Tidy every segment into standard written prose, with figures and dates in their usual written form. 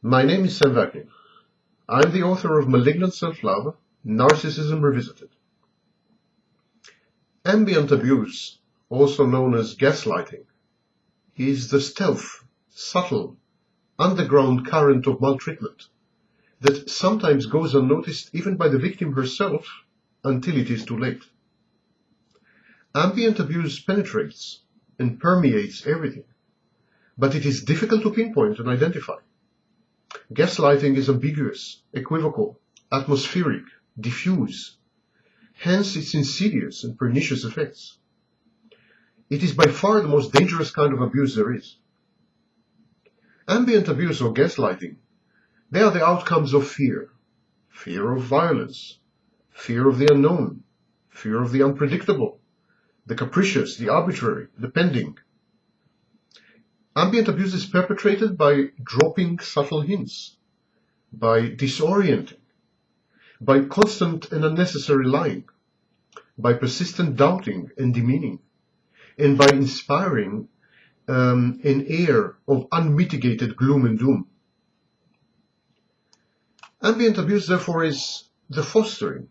My name is Sam Vaknin. I'm the author of Malignant Self-Love, Narcissism Revisited. Ambient abuse, also known as gaslighting, is the stealth, subtle, underground current of maltreatment that sometimes goes unnoticed even by the victim herself until it is too late. Ambient abuse penetrates and permeates everything, but it is difficult to pinpoint and identify. Gaslighting is ambiguous, equivocal, atmospheric, diffuse, hence its insidious and pernicious effects. It is by far the most dangerous kind of abuse there is. Ambient abuse or gaslighting, they are the outcomes of fear. Fear of violence, fear of the unknown, fear of the unpredictable, the capricious, the arbitrary, the pending. Ambient abuse is perpetrated by dropping subtle hints, by disorienting, by constant and unnecessary lying, by persistent doubting and demeaning, and by inspiring an air of unmitigated gloom and doom. Ambient abuse, therefore, is the fostering,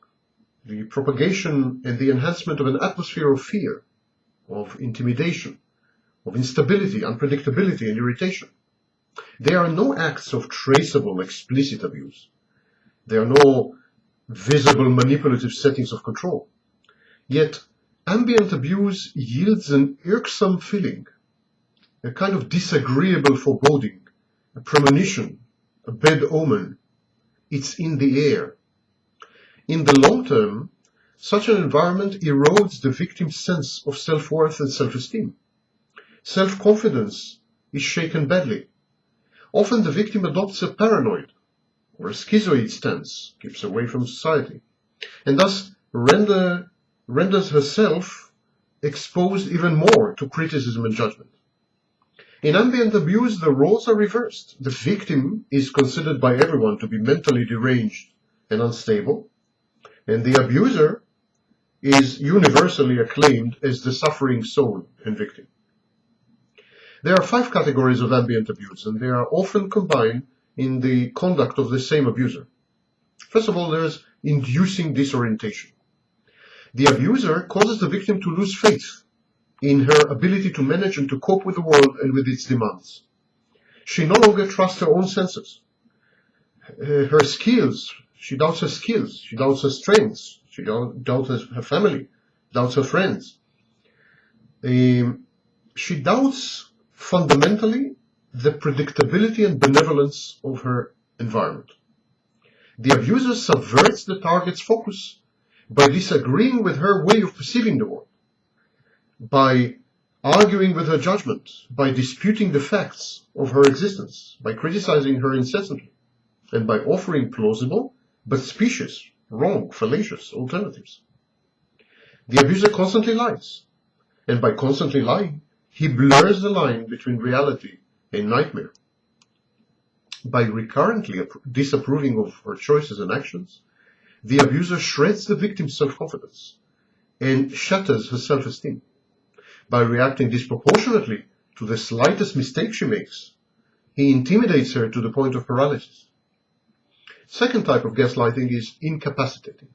the propagation and the enhancement of an atmosphere of fear, of intimidation, of instability, unpredictability, and irritation. There are no acts of traceable, explicit abuse. There are no visible manipulative settings of control. Yet, ambient abuse yields an irksome feeling, a kind of disagreeable foreboding, a premonition, a bad omen. It's in the air. In the long term, such an environment erodes the victim's sense of self-worth and self-esteem. Self-confidence is shaken badly. Often the victim adopts a paranoid or a schizoid stance, keeps away from society, and thus renders herself exposed even more to criticism and judgment. In ambient abuse, the roles are reversed. The victim is considered by everyone to be mentally deranged and unstable, and the abuser is universally acclaimed as the suffering soul and victim. There are 5 categories of ambient abuse, and they are often combined in the conduct of the same abuser. First of all, there's inducing disorientation. The abuser causes the victim to lose faith in her ability to manage and to cope with the world and with its demands. She no longer trusts her own senses. Her skills, she doubts her skills, she doubts her strengths, she doubts her family, doubts her friends. She doubts fundamentally the predictability and benevolence of her environment. The abuser subverts the target's focus by disagreeing with her way of perceiving the world, by arguing with her judgment, by disputing the facts of her existence, by criticizing her incessantly, and by offering plausible but specious, wrong, fallacious alternatives. The abuser constantly lies, and by constantly lying, he blurs the line between reality and nightmare. By recurrently disapproving of her choices and actions, the abuser shreds the victim's self-confidence and shatters her self-esteem. By reacting disproportionately to the slightest mistake she makes, he intimidates her to the point of paralysis. Second type of gaslighting is incapacitating.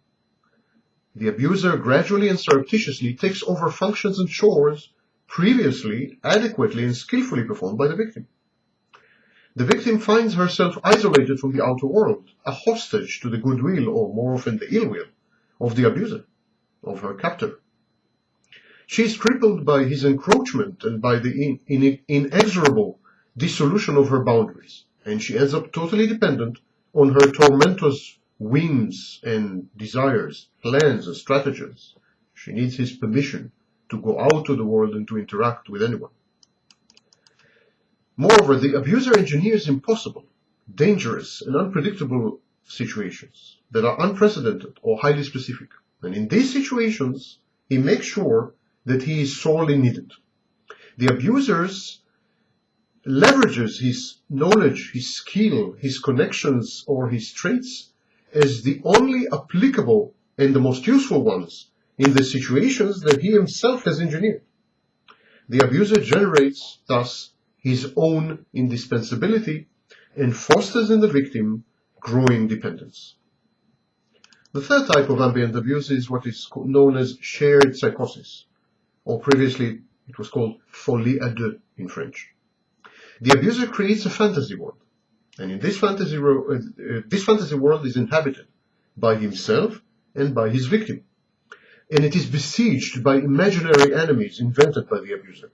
The abuser gradually and surreptitiously takes over functions and chores previously adequately and skillfully performed by the victim. The victim finds herself isolated from the outer world, a hostage to the goodwill, or more often the ill will, of the abuser, of her captor. She is crippled by his encroachment and by the inexorable dissolution of her boundaries, and she ends up totally dependent on her tormentor's whims and desires, plans and stratagems. She needs his permission to go out to the world and to interact with anyone. Moreover, the abuser engineers impossible, dangerous, and unpredictable situations that are unprecedented or highly specific. And in these situations, he makes sure that he is sorely needed. The abuser leverages his knowledge, his skill, his connections, or his traits as the only applicable and the most useful ones in the situations that he himself has engineered. The abuser generates, thus, his own indispensability and fosters in the victim growing dependence. The third type of ambient abuse is what is known as shared psychosis, or previously it was called folie à deux in French. The abuser creates a fantasy world, and in this fantasy world is inhabited by himself and by his victim, and it is besieged by imaginary enemies invented by the abuser.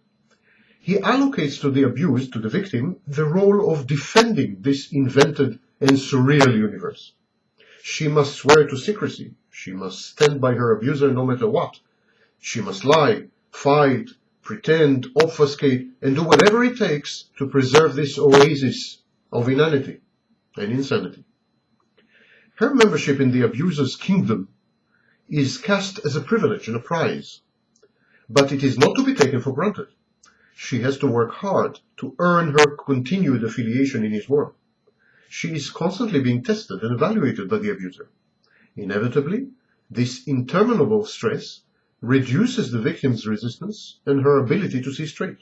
He allocates to the abused, to the victim, the role of defending this invented and surreal universe. She must swear to secrecy. She must stand by her abuser no matter what. She must lie, fight, pretend, obfuscate, and do whatever it takes to preserve this oasis of inanity and insanity. Her membership in the abuser's kingdom is cast as a privilege and a prize, but it is not to be taken for granted. She has to work hard to earn her continued affiliation in his world. She is constantly being tested and evaluated by the abuser. Inevitably, this interminable stress reduces the victim's resistance and her ability to see straight.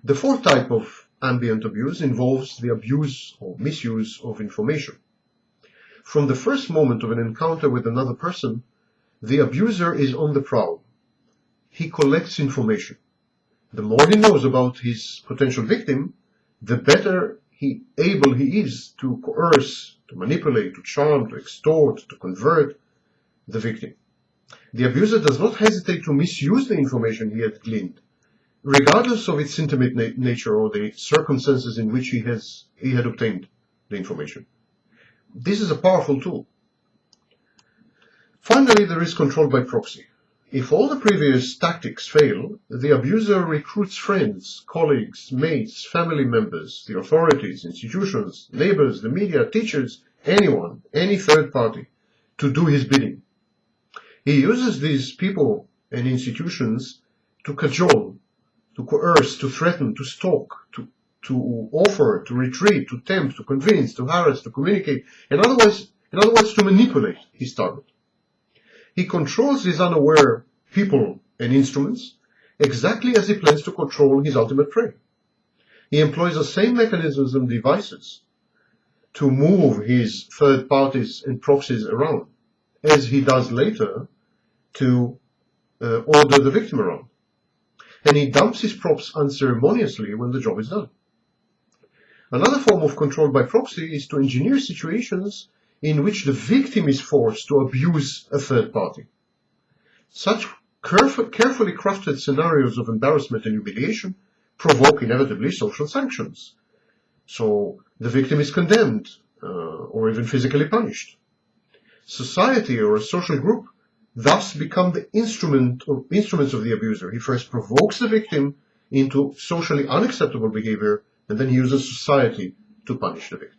The fourth type of ambient abuse involves the abuse or misuse of information. From the first moment of an encounter with another person, the abuser is on the prowl. He collects information. The more he knows about his potential victim, the better able he is to coerce, to manipulate, to charm, to extort, to convert the victim. The abuser does not hesitate to misuse the information he had gleaned, regardless of its intimate nature or the circumstances in which he had obtained the information. This is a powerful tool. Finally, there is control by proxy. If all the previous tactics fail, the abuser recruits friends, colleagues, mates, family members, the authorities, institutions, neighbors, the media, teachers, anyone, any third party, to do his bidding. He uses these people and institutions to cajole, to coerce, to threaten, to stalk, to offer, to retreat, to tempt, to convince, to harass, to communicate, and in other words, to manipulate his target. He controls these unaware people and instruments exactly as he plans to control his ultimate prey. He employs the same mechanisms and devices to move his third parties and proxies around as he does later to order the victim around. And he dumps his props unceremoniously when the job is done. Another form of control by proxy is to engineer situations in which the victim is forced to abuse a third party. Such carefully crafted scenarios of embarrassment and humiliation provoke inevitably social sanctions. So the victim is condemned or even physically punished. Society or a social group thus become the instruments of the abuser. He first provokes the victim into socially unacceptable behavior, and then he uses society to punish the victim.